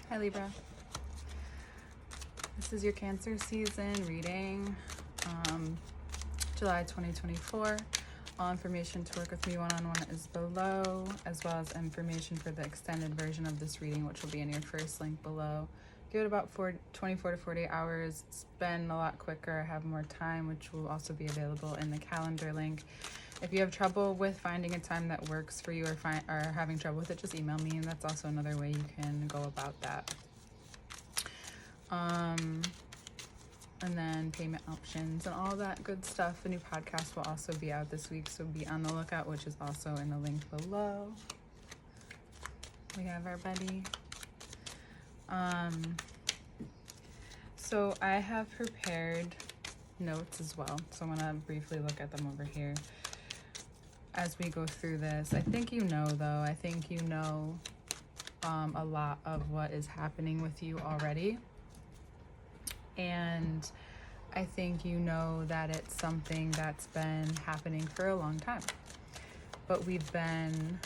Hi Libra. This is your Cancer season reading, July 2024. All information to work with me one-on-one is below, as well as information for the extended version of this reading, which will be in your first link below. Give it about 24 to 48 hours. It's been a lot quicker. I have more time, which will also be available in the calendar link. If you have trouble with finding a time that works for you or having trouble with it, just email me, and that's also another way you can go about that. And then payment options and all that good stuff. A new podcast will also be out this week, so be on the lookout, which is also in the link below. We have our buddy. So I have prepared notes as well, so I'm gonna briefly look at them over here as we go through this. I think you know, though, a lot of what is happening with you already. And I think you know that it's something that's been happening for a long time. But we've been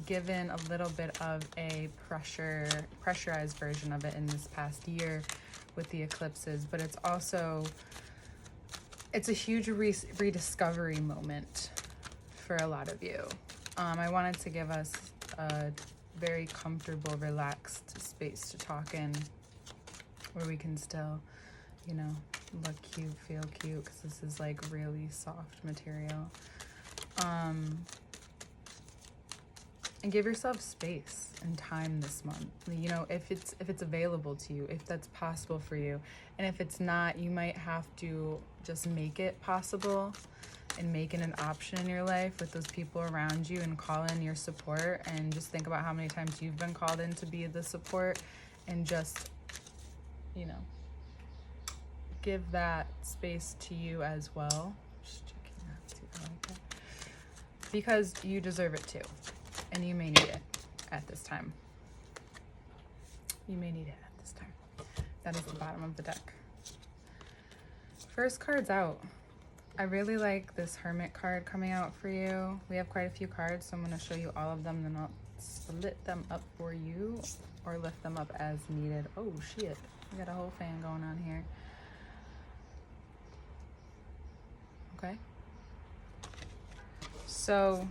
given a little bit of a pressurized version of it in this past year with the eclipses. But it's a huge rediscovery moment for a lot of you. I wanted to give us a very comfortable, relaxed space to talk in, where we can still, look cute, feel cute, because this is like really soft material. And give yourself space and time this month. If it's available to you, if that's possible for you. And if it's not, you might have to just make it possible and make it an option in your life with those people around you, and call in your support, and just think about how many times you've been called in to be the support, and just give that space to you as well. Just checking that, see if I like that. Because you deserve it too, and you may need it at this time. That is the bottom of the deck. First card's out. I really like this Hermit card coming out for you. We have quite a few cards, so I'm going to show you all of them, then I'll split them up for you or lift them up as needed. Oh shit, we got a whole fan going on here. Okay, so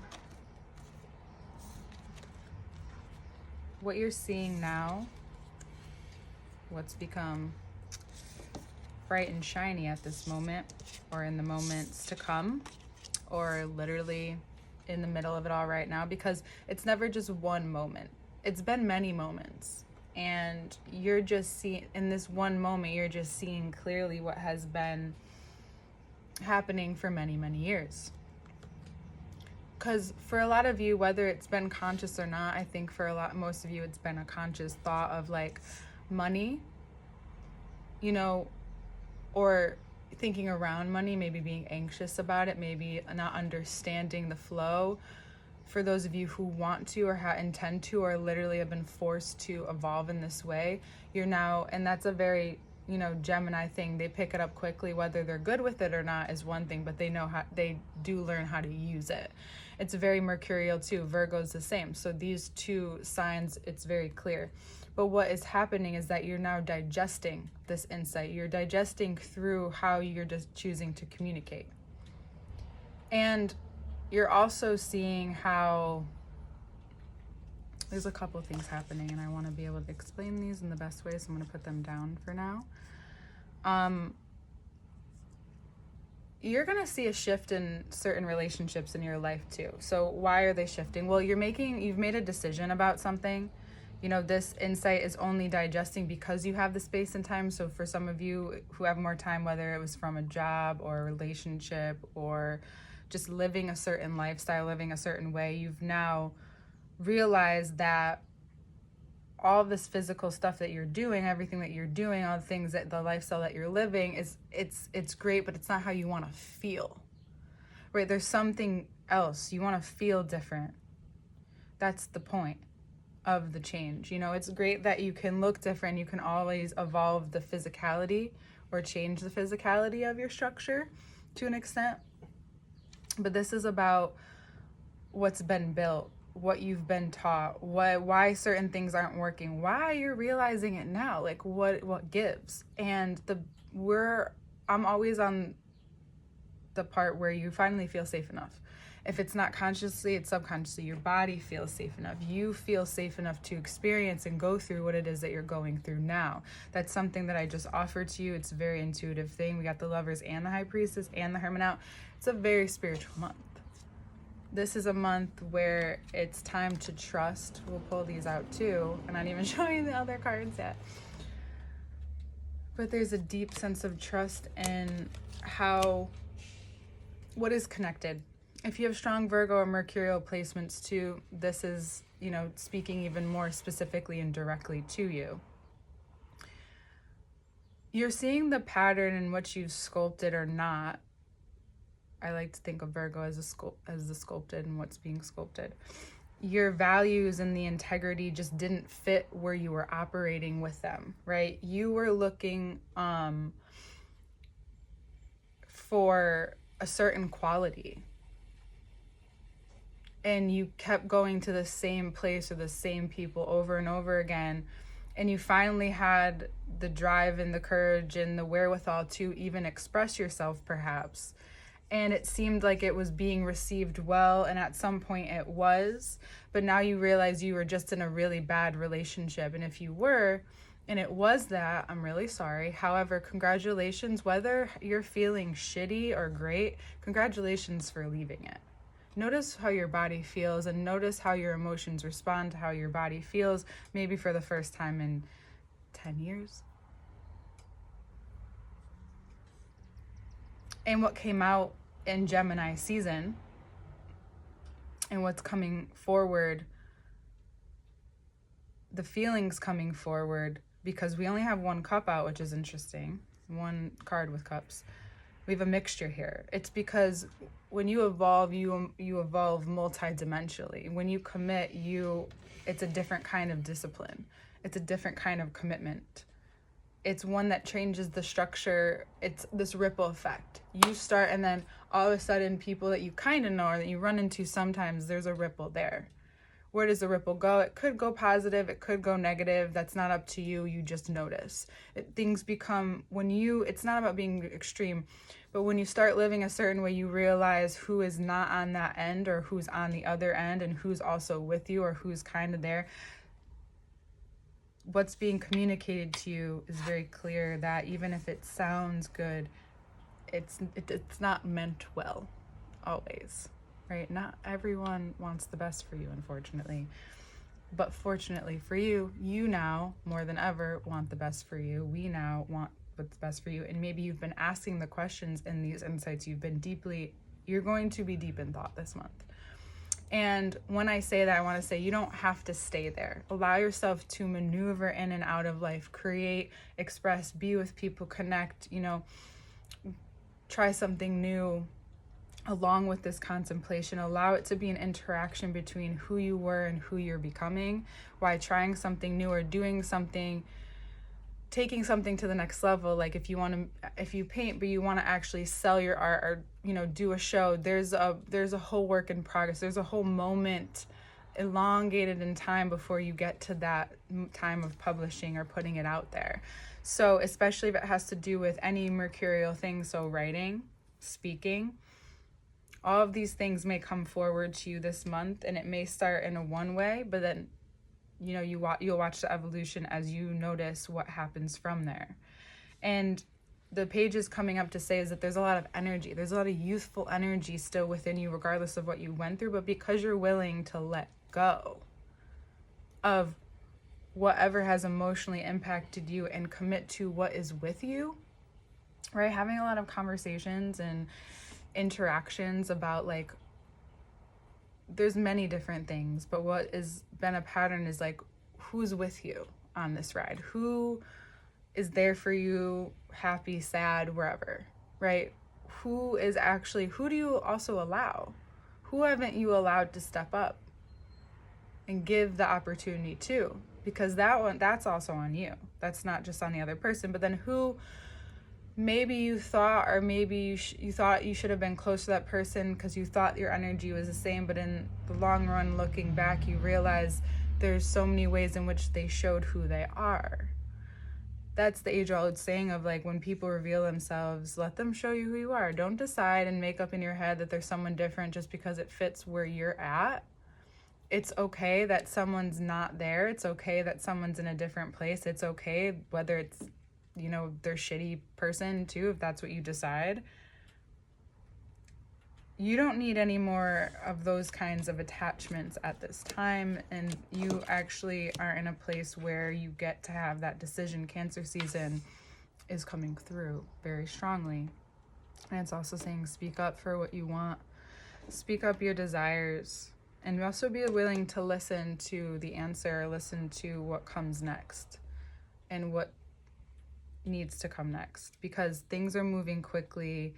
what you're seeing now, what's become bright and shiny at this moment, or in the moments to come, or literally in the middle of it all right now, because it's never just one moment. It's been many moments, and you're just seeing, in this one moment, you're just seeing clearly what has been happening for many, many years. Because for a lot of you, whether it's been conscious or not, I think for most of you, it's been a conscious thought of like money, or thinking around money, maybe being anxious about it, maybe not understanding the flow. For those of you who want to or intend to, or literally have been forced to evolve in this way, you're now, and that's a very, Gemini thing. They pick it up quickly. Whether they're good with it or not is one thing, but they do learn how to use it. It's very Mercurial too. Virgo's the same. So these two signs, it's very clear. But what is happening is that you're now digesting this insight. You're digesting through how you're just choosing to communicate. And you're also seeing how there's a couple of things happening, and I want to be able to explain these in the best way, so I'm going to put them down for now. You're going to see a shift in certain relationships in your life too. So why are they shifting? Well, you've made a decision about something. This insight is only digesting because you have the space and time. So for some of you who have more time, whether it was from a job or a relationship or just living a certain lifestyle, living a certain way, you've now realized that all this physical stuff that you're doing, everything that you're doing, all the things that the lifestyle that you're living it's great, but it's not how you want to feel, right? There's something else. You want to feel different. That's the point of the change. It's great that you can look different. You can always evolve the physicality or change the physicality of your structure to an extent. But this is about what's been built what you've been taught, why certain things aren't working, why you're realizing it now, like what gives. And I'm always on the part where you finally feel safe enough. If it's not consciously, it's subconsciously. Your body feels safe enough. You feel safe enough to experience and go through what it is that you're going through now. That's something that I just offered to you. It's a very intuitive thing. We got the Lovers and the High Priestess and the Hermit out. It's a very spiritual month. This is a month where it's time to trust. We'll pull these out too. I'm not even showing you the other cards yet. But there's a deep sense of trust in what is connected. If you have strong Virgo or Mercurial placements too, this is, speaking even more specifically and directly to you. You're seeing the pattern in what you've sculpted or not. I like to think of Virgo as the sculpted and what's being sculpted. Your values and the integrity just didn't fit where you were operating with them, right? You were looking for a certain quality, and you kept going to the same place or the same people over and over again, and you finally had the drive and the courage and the wherewithal to even express yourself, perhaps. And it seemed like it was being received well, and at some point it was, but now you realize you were just in a really bad relationship. And if you were, and it was that, I'm really sorry. However, congratulations, whether you're feeling shitty or great, congratulations for leaving it. Notice how your body feels, and notice how your emotions respond to how your body feels, maybe for the first time in 10 years. And what came out in Gemini season and what's coming forward, the feelings coming forward, because we only have one cup out, which is interesting, one card with cups. We have a mixture here. It's because when you evolve, you evolve multidimensionally. When you commit, it's a different kind of discipline. It's a different kind of commitment. It's one that changes the structure. It's this ripple effect. You start, and then all of a sudden people that you kind of know or that you run into sometimes, there's a ripple there. Where does the ripple go? It could go positive. It could go negative. That's not up to you. You just notice. Things become, it's not about being extreme, but when you start living a certain way, you realize who is not on that end or who's on the other end and who's also with you or who's kind of there. What's being communicated to you is very clear that even if it sounds good, it's not meant well, always. Right? Not everyone wants the best for you, unfortunately. But fortunately for you, you now, more than ever, want the best for you. We now want what's best for you. And maybe you've been asking the questions in these insights. You're going to be deep in thought this month. And when I say that, I want to say you don't have to stay there. Allow yourself to maneuver in and out of life, create, express, be with people, connect, try something new. Along with this contemplation, allow it to be an interaction between who you were and who you're becoming, while trying something new or doing something, taking something to the next level. Like if you paint, but you want to actually sell your art or, do a show, there's a whole work in progress. There's a whole moment elongated in time before you get to that time of publishing or putting it out there. So especially if it has to do with any mercurial thing, so writing, speaking, all of these things may come forward to you this month, and it may start in a one way, but then, you'll watch the evolution as you notice what happens from there. And the pages coming up to say is that there's a lot of energy. There's a lot of youthful energy still within you, regardless of what you went through, but because you're willing to let go of whatever has emotionally impacted you and commit to what is with you, right? Having a lot of conversations and interactions about there's many different things, but what has been a pattern is who's with you on this ride, who is there for you, happy, sad, wherever, right? Who do you also allow? Who haven't you allowed to step up and give the opportunity to? Because that's also on you. That's not just on the other person, but then who maybe you thought, or maybe you thought you should have been close to that person because you thought your energy was the same, but in the long run, looking back, you realize there's so many ways in which they showed who they are. That's the age-old saying of, like, when people reveal themselves, let them show you who you are. Don't decide and make up in your head that there's someone different just because it fits where you're at. It's okay that someone's not there. It's okay that someone's in a different place. It's okay whether it's, you know, they're shitty person too, if that's what you decide. You don't need any more of those kinds of attachments at this time, and you actually are in a place where you get to have that decision. Cancer season is coming through very strongly. And it's also saying speak up for what you want. Speak up your desires. And also be willing to listen to the answer, listen to what comes next and what needs to come next. Because things are moving quickly,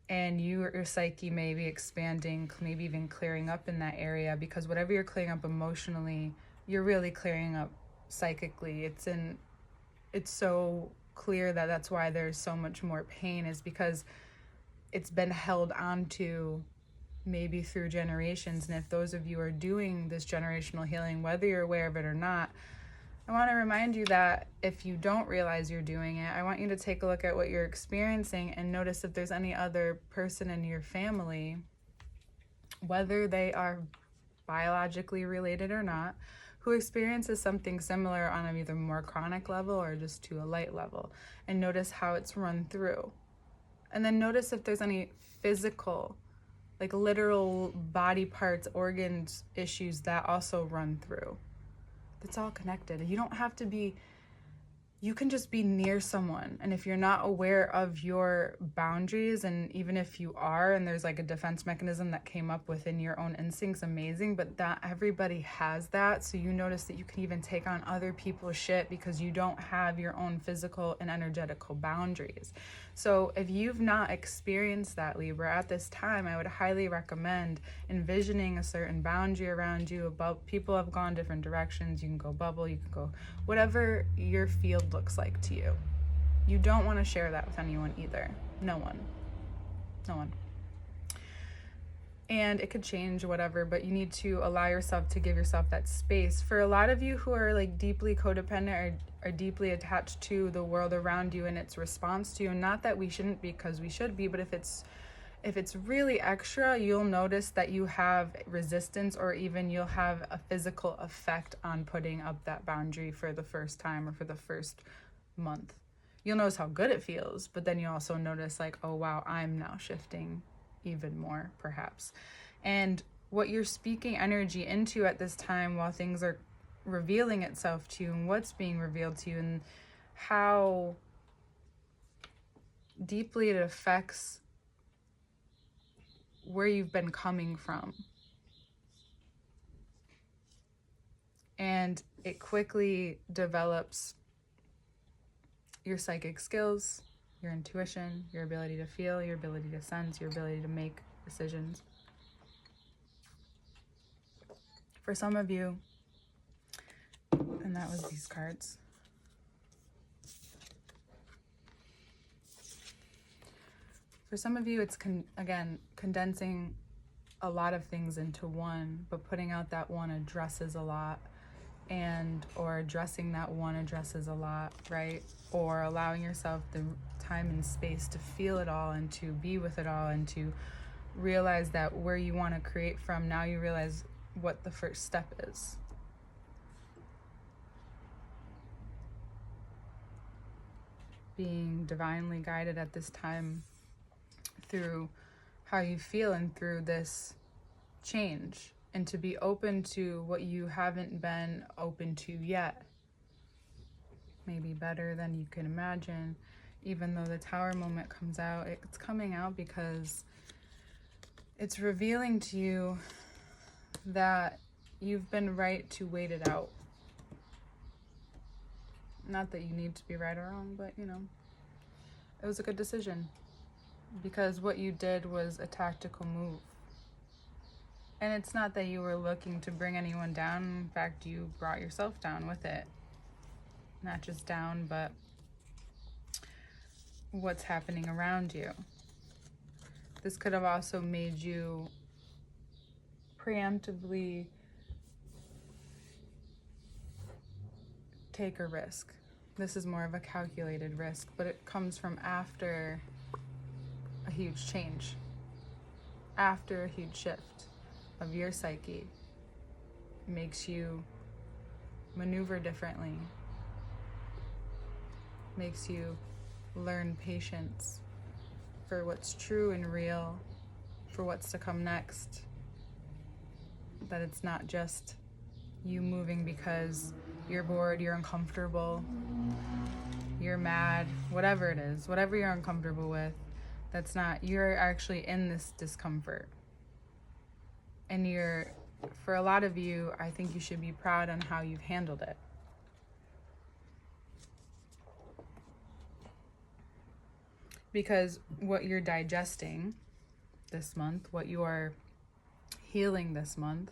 and your psyche may be expanding, maybe even clearing up in that area, because whatever you're clearing up emotionally, you're really clearing up psychically. It's so clear that that's why there's so much more pain, is because it's been held onto maybe through generations. And if those of you are doing this generational healing, whether you're aware of it or not, I want to remind you that if you don't realize you're doing it, I want you to take a look at what you're experiencing and notice if there's any other person in your family, whether they are biologically related or not, who experiences something similar on an either more chronic level or just to a light level, and notice how it's run through. And then notice if there's any physical, like literal body parts, organs, issues that also run through. It's all connected. You don't have to be, you can just be near someone. And if you're not aware of your boundaries, and even if you are, and there's like a defense mechanism that came up within your own instincts, amazing, but not everybody has that. So you notice that you can even take on other people's shit because you don't have your own physical and energetical boundaries. So if you've not experienced that, Libra, at this time, I would highly recommend envisioning a certain boundary around you. About people have gone different directions. You can go bubble, you can go whatever your field looks like to you. You don't want to share that with anyone either. No one. And it could change, whatever, but you need to allow yourself to give yourself that space. For a lot of you who are like deeply codependent, or are deeply attached to the world around you and its response to you, and not that we shouldn't be, because we should be, but if it's really extra, you'll notice that you have resistance, or even you'll have a physical effect on putting up that boundary for the first time or for the first month. You'll notice how good it feels, but then you also notice like, oh wow, I'm now shifting even more perhaps. And what you're speaking energy into at this time, while things are revealing itself to you, and what's being revealed to you, and how deeply it affects where you've been coming from. And it quickly develops your psychic skills, your intuition, your ability to feel, your ability to sense, your ability to make decisions. For some of you, and that was these cards. For some of you, it's condensing a lot of things into one, but putting out that one addresses a lot, or addressing that one addresses a lot, right? Or allowing yourself the time and space to feel it all, and to be with it all, and to realize that where you want to create from, now you realize what the first step is. Being divinely guided at this time through how you feel and through this change, and to be open to what you haven't been open to yet. Maybe better than you can imagine. Even though the Tower moment comes out, it's coming out because it's revealing to you that you've been right to wait it out. Not that you need to be right or wrong, but you know, it was a good decision, because what you did was a tactical move. And it's not that you were looking to bring anyone down. In fact, you brought yourself down with it. Not just down, but what's happening around you. This could have also made you preemptively take a risk. This is more of a calculated risk, but it comes from after a huge change, after a huge shift of your psyche. It makes you maneuver differently, makes you learn patience for what's true and real, for what's to come next. That it's not just you moving because you're bored, you're uncomfortable, you're mad, whatever it is, whatever you're uncomfortable with, that's not, you're actually in this discomfort. And for a lot of you, I think you should be proud on how you've handled it. Because what you're digesting this month, what you are healing this month,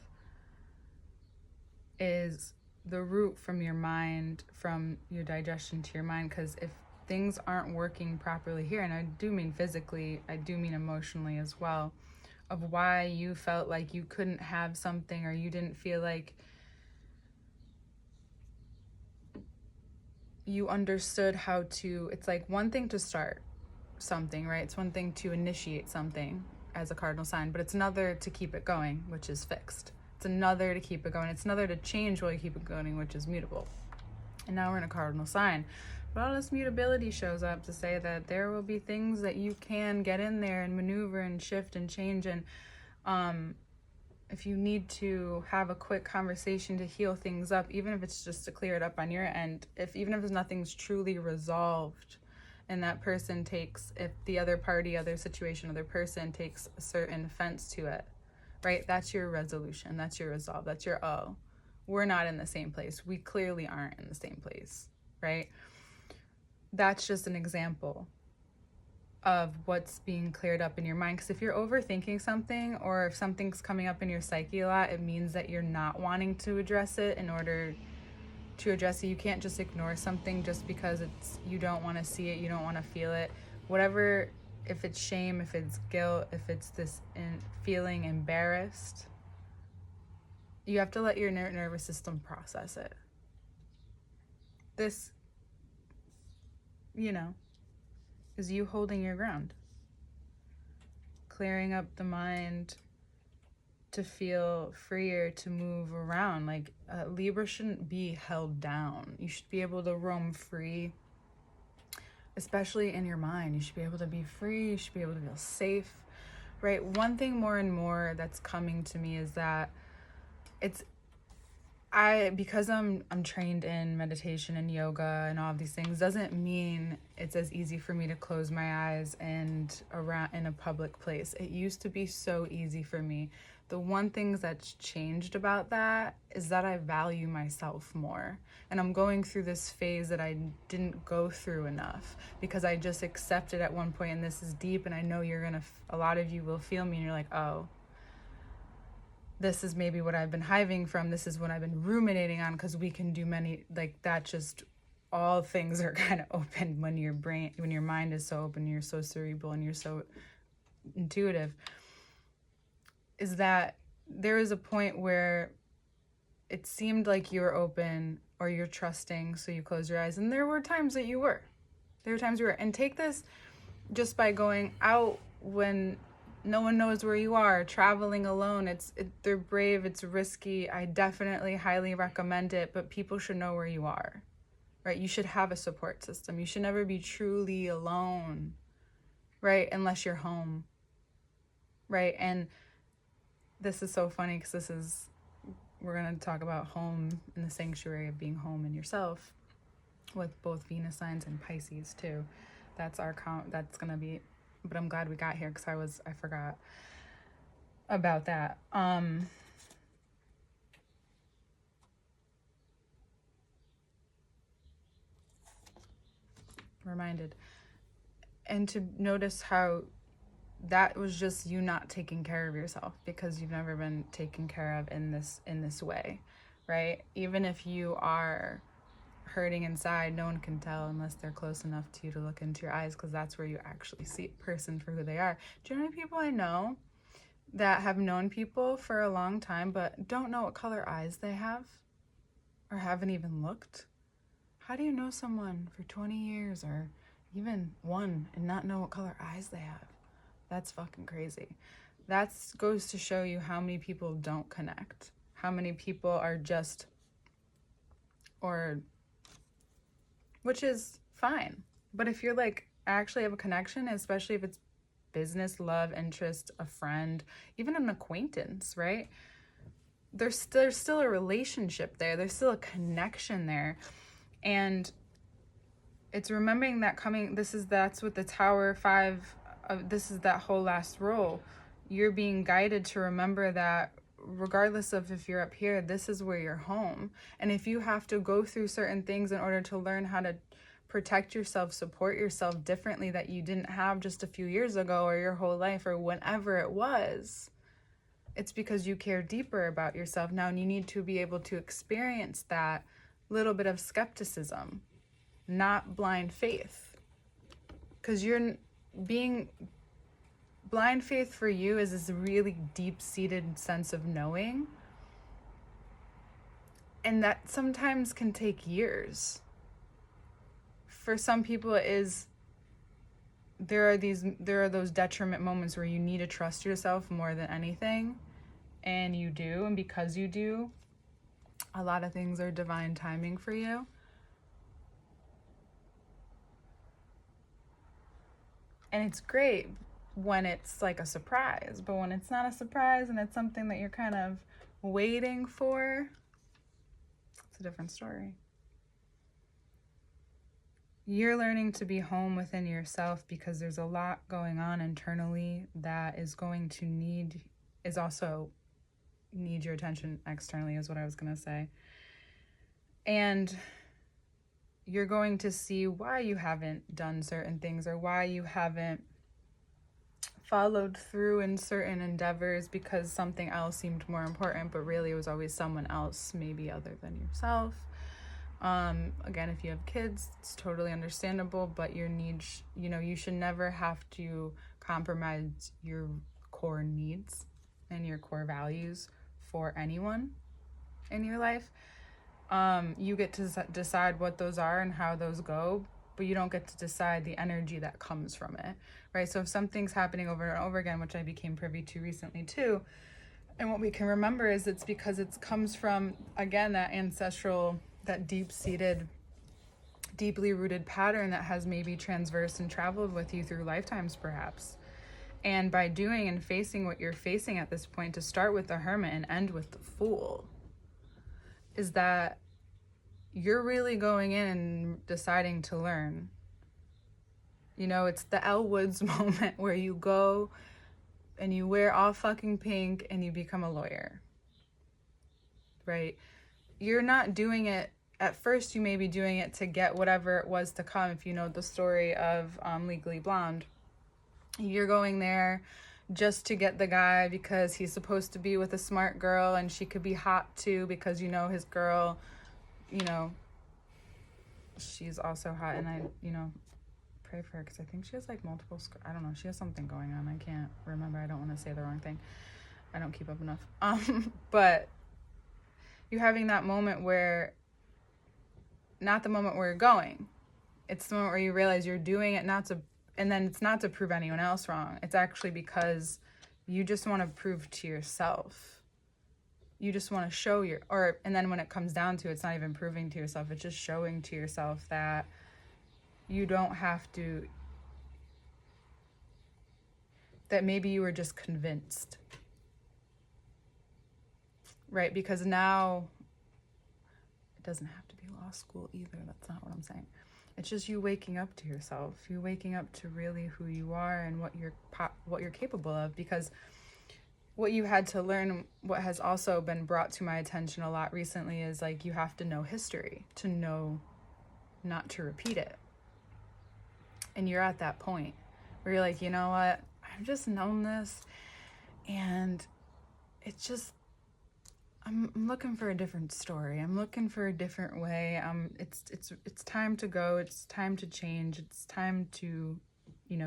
is the root from your mind, from your digestion to your mind. Because if things aren't working properly here, and I do mean physically, I do mean emotionally as well, of why you felt like you couldn't have something, or you didn't feel like you understood how to, it's like one thing to start something, right? It's one thing to initiate something as a cardinal sign, but it's another to keep it going, which is fixed. It's another to keep it going. It's another to change while you keep it going, which is mutable. And now we're in a cardinal sign. But all this mutability shows up to say that there will be things that you can get in there and maneuver and shift and change. And if you need to have a quick conversation to heal things up, even if it's just to clear it up on your end, even if nothing's truly resolved, and that person takes, if the other party, other situation, other person takes a certain offense to it, right? That's your resolution. That's your resolve. That's your, oh, we're not in the same place. We clearly aren't in the same place, right? That's just an example of what's being cleared up in your mind. Because if you're overthinking something, or if something's coming up in your psyche a lot, it means that you're not wanting to address it. In order to address it, you can't just ignore something just because you don't want to see it, you don't want to feel it, whatever. If it's shame, if it's guilt, if it's this feeling embarrassed, you have to let your nervous system process it. This, is you holding your ground, clearing up the mind to feel freer, to move around. Like Libra shouldn't be held down. You should be able to roam free, especially in your mind. You should be able to be free. You should be able to feel safe, right? One thing more and more that's coming to me is that because I'm trained in meditation and yoga and all of these things, doesn't mean it's as easy for me to close my eyes and around in a public place. It used to be so easy for me. The one thing that's changed about that is that I value myself more. And I'm going through this phase that I didn't go through enough, because I just accepted at one point, and this is deep, and I know a lot of you will feel me, and you're like, oh, this is maybe what I've been hiving from. This is what I've been ruminating on, because we can do many, like that, just all things are kind of open when your mind is so open, you're so cerebral and you're so intuitive. Is that there is a point where it seemed like you were open or you're trusting, so you close your eyes. And there were times that you were. And take this just by going out when no one knows where you are, traveling alone. They're brave, it's risky. I definitely highly recommend it, but people should know where you are, right? You should have a support system. You should never be truly alone, right? Unless you're home, right? And this is so funny because we're going to talk about home in the sanctuary of being home in yourself with both Venus signs and Pisces too. That's our count. That's going to be, but I'm glad we got here because I forgot about that. Reminded. And to notice how that was just you not taking care of yourself, because you've never been taken care of in this way, right? Even if you are hurting inside, no one can tell unless they're close enough to you to look into your eyes, because that's where you actually see a person for who they are. Do you know how many people I know that have known people for a long time but don't know what color eyes they have or haven't even looked? How do you know someone for 20 years or even one and not know what color eyes they have? That's fucking crazy. That goes to show you how many people don't connect, how many people are just, or, which is fine. But if you're like actually have a connection, especially if it's business, love, interest, a friend, even an acquaintance, right? There's still a relationship there. There's still a connection there. And it's remembering that that's what the Tower 5, this is that whole last roll. You're being guided to remember that regardless of if you're up here, this is where you're home. And if you have to go through certain things in order to learn how to protect yourself, support yourself differently that you didn't have just a few years ago or your whole life or whenever it was, it's because you care deeper about yourself now, and you need to be able to experience that little bit of skepticism, not blind faith. Because you're being blind faith for you is this really deep-seated sense of knowing, and that sometimes can take years. For some people it is, there are those detriment moments where you need to trust yourself more than anything, and you do, and because you do, a lot of things are divine timing for you. And it's great when it's like a surprise, but when it's not a surprise and it's something that you're kind of waiting for, it's a different story. You're learning to be home within yourself because there's a lot going on internally that is going to need your attention externally, is what I was going to say. And you're going to see why you haven't done certain things or why you haven't followed through in certain endeavors because something else seemed more important, but really it was always someone else, maybe other than yourself. Again, if you have kids, it's totally understandable, but you should never have to compromise your core needs and your core values for anyone in your life. You get to decide what those are and how those go, but you don't get to decide the energy that comes from it, right? So if something's happening over and over again, which I became privy to recently too, and what we can remember is it's because it comes from, again, that ancestral, that deep-seated, deeply rooted pattern that has maybe transversed and traveled with you through lifetimes perhaps. And by doing and facing what you're facing at this point, to start with the Hermit and end with the Fool, is that you're really going in and deciding to learn. It's the Elle Woods moment where you go and you wear all fucking pink and you become a lawyer, right? You're not doing it, at first you may be doing it to get whatever it was to come. If you know the story of Legally Blonde, you're going there just to get the guy because he's supposed to be with a smart girl and she could be hot too because his girl, she's also hot, and I pray for her because I think she has like multiple I don't know, she has something going on. I can't remember. I don't want to say the wrong thing. I don't keep up enough. But you're having that moment where, not the moment where you're going, it's the moment where you realize you're doing it and then it's not to prove anyone else wrong. It's actually because you just want to prove to yourself. You just want to show and then when it comes down to it, it's not even proving to yourself. It's just showing to yourself that you don't have to, that maybe you were just convinced, right? Because now it doesn't have to be law school either. That's not what I'm saying. It's just you waking up to yourself. You waking up to really who you are and what you're capable of. Because what you had to learn, what has also been brought to my attention a lot recently, is like you have to know history to know not to repeat it. And you're at that point where you're like, you know what? I've just known this, and it's just, I'm looking for a different story. I'm looking for a different way. It's time to go. It's time to change. It's time to,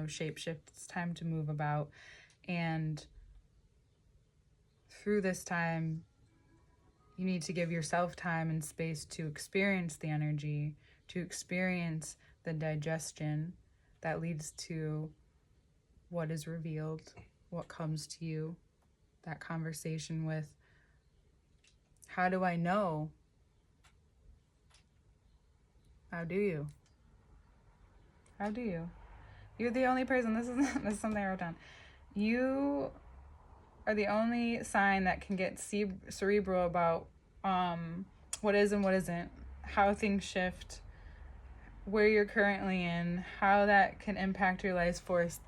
shape shift. It's time to move about. And through this time, you need to give yourself time and space to experience the energy, to experience the digestion that leads to what is revealed, what comes to you, that conversation with, how do I know? How do you? How do you? You're the only person, this is something I wrote down. You are the only sign that can get cerebral about what is and what isn't, how things shift, where you're currently in, how that can impact your life's force,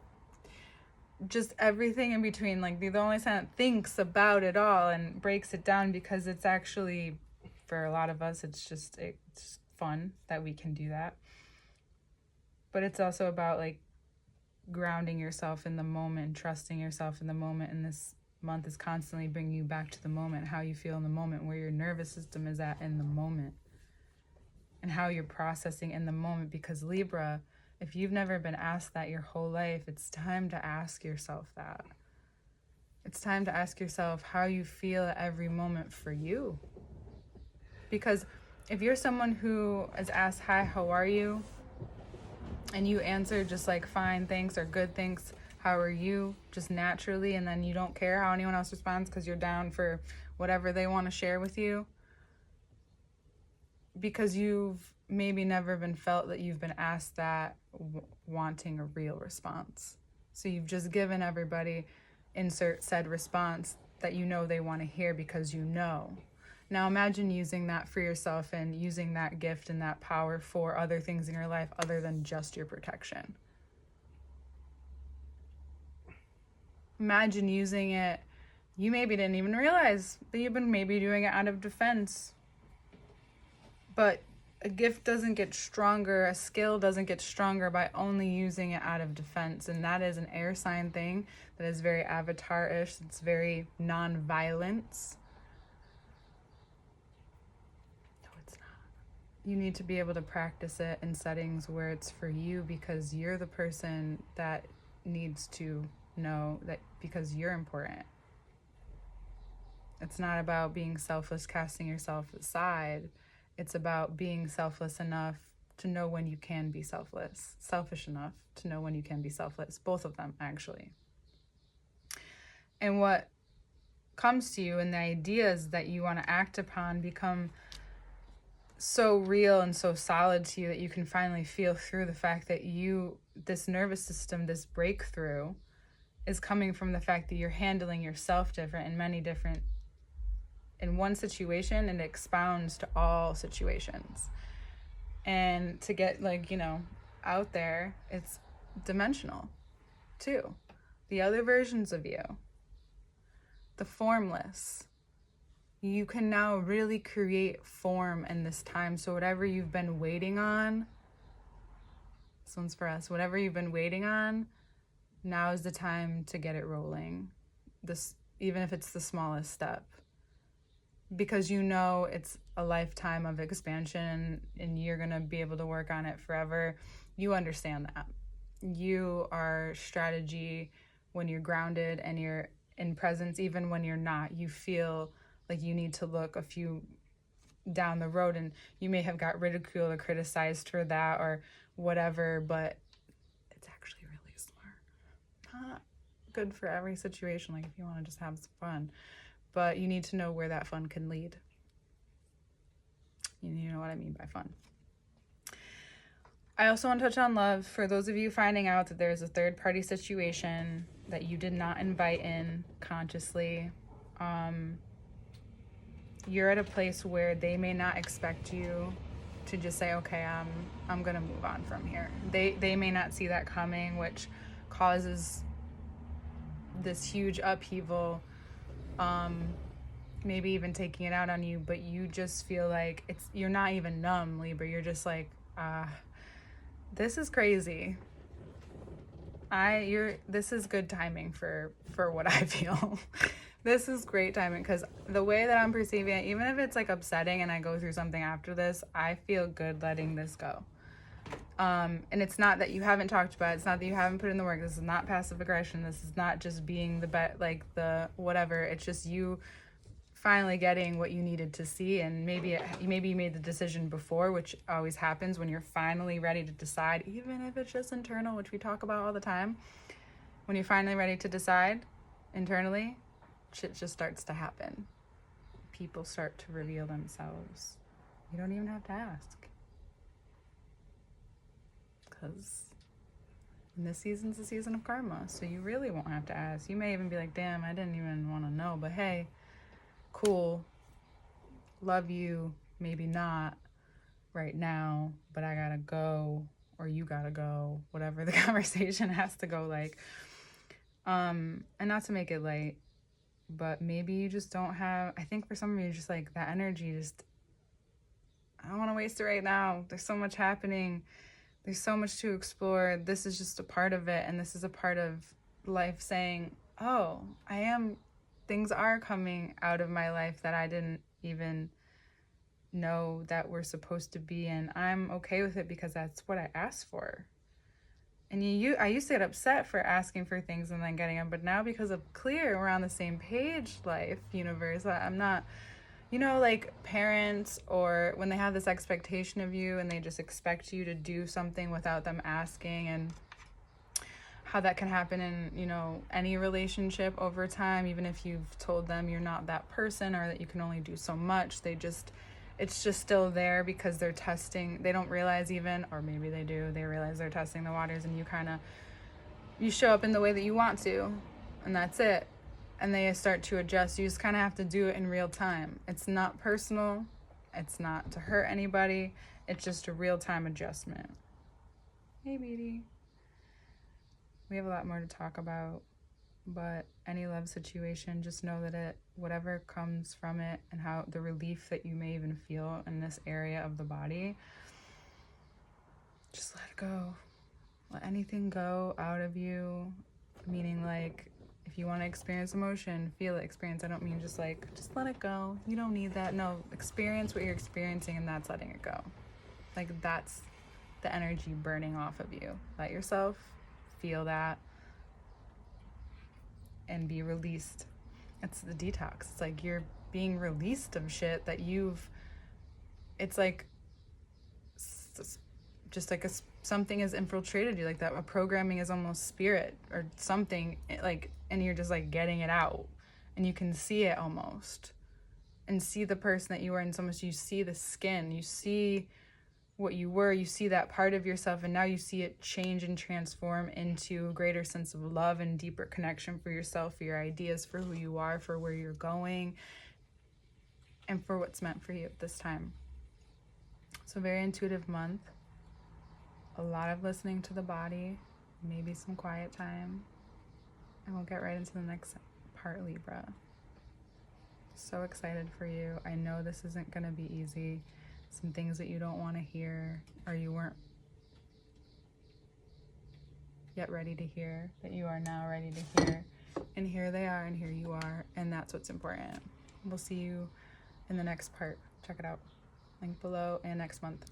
just everything in between. Like, the only sign that thinks about it all and breaks it down, because it's actually, for a lot of us, it's fun that we can do that. But it's also about like grounding yourself in the moment, trusting yourself in the moment. And this month is constantly bringing you back to the moment, how you feel in the moment, where your nervous system is at in the moment, and how you're processing in the moment. Because Libra, if you've never been asked that your whole life, it's time to ask yourself that. It's time to ask yourself how you feel at every moment for you. Because if you're someone who is asked, hi, how are you? And you answer just like, fine, thanks, or good, thanks, how are you? Just naturally, and then you don't care how anyone else responds because you're down for whatever they want to share with you. Because you've maybe never been felt that you've been asked that wanting a real response. So you've just given everybody insert said response that they want to hear because you know. Now imagine using that for yourself and using that gift and that power for other things in your life other than just your protection. Imagine using it, you maybe didn't even realize that you've been maybe doing it out of defense. But a gift doesn't get stronger, a skill doesn't get stronger by only using it out of defense. And that is an air sign thing that is very avatar-ish. It's very non-violence. No, it's not. You need to be able to practice it in settings where it's for you, because you're the person that needs to know that, because you're important. It's not about being selfless, casting yourself aside. It's about being selfless enough to know when you can be selfless, selfish enough to know when you can be selfless. Both of them, actually. And what comes to you and the ideas that you want to act upon become so real and so solid to you that you can finally feel through the fact that this nervous system, this breakthrough, is coming from the fact that you're handling yourself different in one situation, and it expounds to all situations. And to get out there, it's dimensional too. The other versions of you, the formless, you can now really create form in this time. So whatever you've been waiting on, this one's for us, whatever you've been waiting on, now is the time to get it rolling. Even if it's the smallest step. Because it's a lifetime of expansion and you're going to be able to work on it forever. You understand that. You are strategy when you're grounded and you're in presence. Even when you're not, you feel like you need to look a few down the road, and you may have got ridiculed or criticized for that or whatever, but it's actually really smart. Not good for every situation, like if you want to just have some fun. But you need to know where that fun can lead. You know what I mean by fun. I also want to touch on love. For those of you finding out that there's a third-party situation that you did not invite in consciously, you're at a place where they may not expect you to just say, okay, I'm going to move on from here. They may not see that coming, which causes this huge upheaval. Maybe even taking it out on you, but you just feel like you're not even numb, Libra. You're just like, this is crazy. This is good timing for what I feel. This is great timing because the way that I'm perceiving it, even if it's like upsetting and I go through something after this, I feel good letting this go. And it's not that you haven't talked about it. It's not that you haven't put in the work. This is not passive aggression. This is not just being like the whatever. It's just you finally getting what you needed to see, and maybe you made the decision before, which always happens when you're finally ready to decide, even if it's just internal, which we talk about all the time. When you're finally ready to decide internally, shit just starts to happen. People start to reveal themselves. You don't even have to ask. Because this season's a season of karma, so you really won't have to ask. You may even be like, damn, I didn't even want to know, but hey, cool, love you, maybe not right now, but I gotta go, or you gotta go, whatever the conversation has to go like. And not to make it light, but maybe you just don't have, I think for some of you, just like that energy, just, I don't want to waste it right now. There's so much happening. There's so much to explore. This is just a part of it, and this is a part of life saying, oh, things are coming out of my life that I didn't even know that were supposed to be, and I'm okay with it because that's what I asked for. And I used to get upset for asking for things and then getting them, but now because of clear, we're on the same page, life, universe. I'm not, like parents, or when they have this expectation of you and they just expect you to do something without them asking, and how that can happen in, any relationship over time, even if you've told them you're not that person or that you can only do so much, it's just still there because they're testing. They don't realize even, or maybe they do, they realize they're testing the waters, and you show up in the way that you want to, and that's it. And they start to adjust. You just kind of have to do it in real time. It's not personal. It's not to hurt anybody. It's just a real-time adjustment. Hey, Beatty. We have a lot more to talk about, but any love situation, just know that whatever comes from it, and how the relief that you may even feel in this area of the body, just let it go. Let anything go out of you, meaning like, if you want to experience emotion, feel it, experience. I don't mean just let it go. You don't need that. No, experience what you're experiencing, and that's letting it go. Like, that's the energy burning off of you. Let yourself feel that and be released. It's the detox. It's like you're being released of shit that it's like just like something has infiltrated you, like that. A programming is almost spirit or something, like, and you're just like getting it out, and you can see it almost, and see the person that you are, and so much. You see the skin, you see what you were, you see that part of yourself, and now you see it change and transform into a greater sense of love and deeper connection for yourself, for your ideas, for who you are, for where you're going, and for what's meant for you at this time. So very intuitive month. A lot of listening to the body, maybe some quiet time, and we'll get right into the next part, Libra. So excited for you. I know this isn't going to be easy. Some things that you don't want to hear, or you weren't yet ready to hear, that you are now ready to hear. And here they are, and here you are, and that's what's important. We'll see you in the next part. Check it out. Link below, and next month.